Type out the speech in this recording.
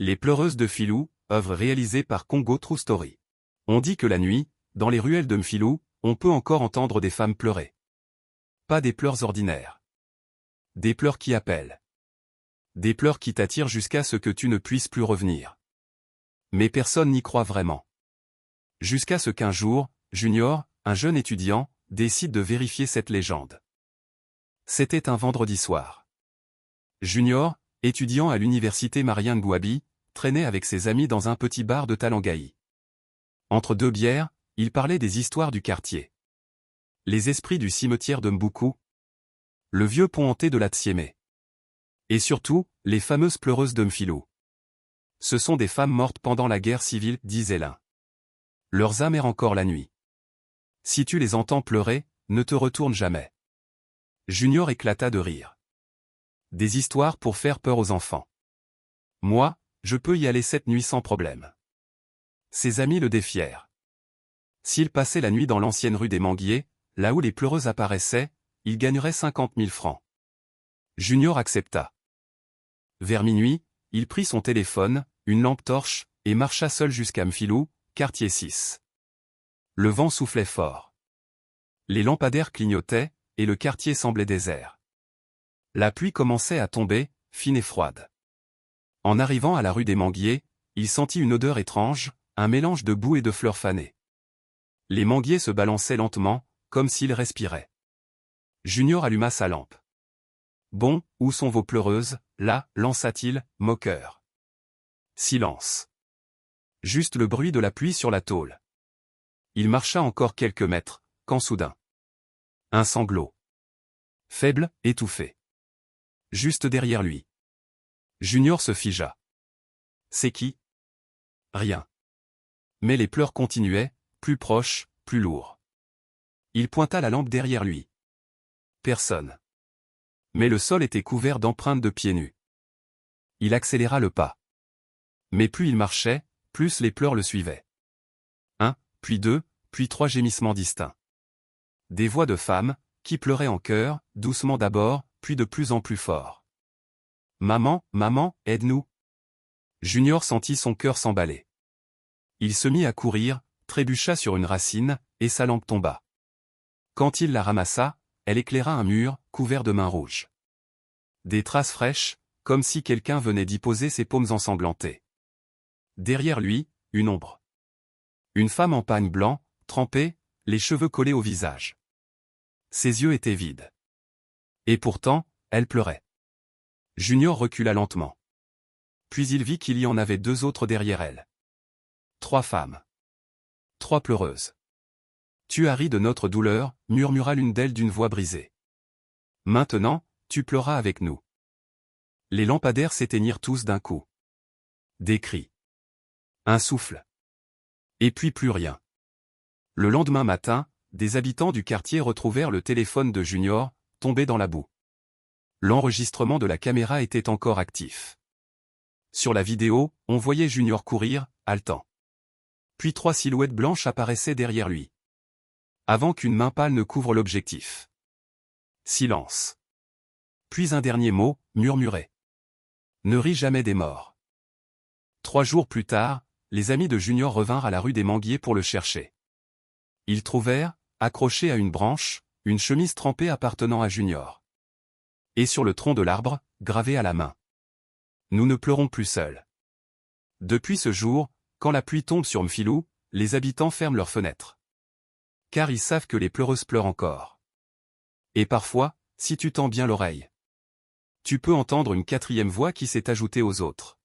Les pleureuses de Mfilou, œuvre réalisée par Congo True Story. On dit que la nuit, dans les ruelles de Mfilou, on peut encore entendre des femmes pleurer. Pas des pleurs ordinaires. Des pleurs qui appellent. Des pleurs qui t'attirent jusqu'à ce que tu ne puisses plus revenir. Mais personne n'y croit vraiment. Jusqu'à ce qu'un jour, Junior, un jeune étudiant, décide de vérifier cette légende. C'était un vendredi soir. Junior, étudiant à l'université Marien Ngouabi, traînait avec ses amis dans un petit bar de Talangaï. Entre deux bières, il parlait des histoires du quartier. Les esprits du cimetière de Mboukou. Le vieux pont hanté de la Tsiémé. Et surtout, les fameuses pleureuses de Mfilou. Ce sont des femmes mortes pendant la guerre civile, disait l'un. Leurs âmes errent encore la nuit. Si tu les entends pleurer, ne te retourne jamais. Junior éclata de rire. Des histoires pour faire peur aux enfants. Moi, je peux y aller cette nuit sans problème. Ses amis le défièrent. S'il passait la nuit dans l'ancienne rue des Manguiers, là où les pleureuses apparaissaient, il gagnerait 50 000 francs. Junior accepta. Vers minuit, il prit son téléphone, une lampe torche, et marcha seul jusqu'à Mfilou, quartier 6. Le vent soufflait fort. Les lampadaires clignotaient, et le quartier semblait désert. La pluie commençait à tomber, fine et froide. En arrivant à la rue des Manguiers, il sentit une odeur étrange, un mélange de boue et de fleurs fanées. Les manguiers se balançaient lentement, comme s'ils respiraient. Junior alluma sa lampe. Bon, où sont vos pleureuses, là, lança-t-il, moqueur. Silence. Juste le bruit de la pluie sur la tôle. Il marcha encore quelques mètres, quand soudain. Un sanglot. Faible, étouffé. Juste derrière lui. Junior se figea. C'est qui? Rien. Mais les pleurs continuaient, plus proches, plus lourds. Il pointa la lampe derrière lui. Personne. Mais le sol était couvert d'empreintes de pieds nus. Il accéléra le pas. Mais plus il marchait, plus les pleurs le suivaient. Un, puis deux, puis trois gémissements distincts. Des voix de femmes, qui pleuraient en chœur, doucement d'abord, puis de plus en plus fort. Maman, maman, aide-nous. Junior sentit son cœur s'emballer. Il se mit à courir, trébucha sur une racine, et sa lampe tomba. Quand il la ramassa, elle éclaira un mur, couvert de mains rouges. Des traces fraîches, comme si quelqu'un venait d'y poser ses paumes ensanglantées. Derrière lui, une ombre. Une femme en pagne blanc, trempée, les cheveux collés au visage. Ses yeux étaient vides. Et pourtant, elle pleurait. Junior recula lentement. Puis il vit qu'il y en avait deux autres derrière elle. 3 femmes. 3 pleureuses. Tu as ri de notre douleur, murmura l'une d'elles d'une voix brisée. Maintenant, tu pleuras avec nous. Les lampadaires s'éteignirent tous d'un coup. Des cris. Un souffle. Et puis plus rien. Le lendemain matin, des habitants du quartier retrouvèrent le téléphone de Junior, tombé dans la boue. L'enregistrement de la caméra était encore actif. Sur la vidéo, on voyait Junior courir, haletant. Puis 3 silhouettes blanches apparaissaient derrière lui. Avant qu'une main pâle ne couvre l'objectif. Silence. Puis un dernier mot, murmuré. Ne ris jamais des morts. 3 jours plus tard, les amis de Junior revinrent à la rue des Manguiers pour le chercher. Ils trouvèrent, accrochée à une branche, une chemise trempée appartenant à Junior. Et sur le tronc de l'arbre, gravé à la main. Nous ne pleurons plus seuls. Depuis ce jour, quand la pluie tombe sur Mfilou, les habitants ferment leurs fenêtres. Car ils savent que les pleureuses pleurent encore. Et parfois, si tu tends bien l'oreille, tu peux entendre une 4e voix qui s'est ajoutée aux autres.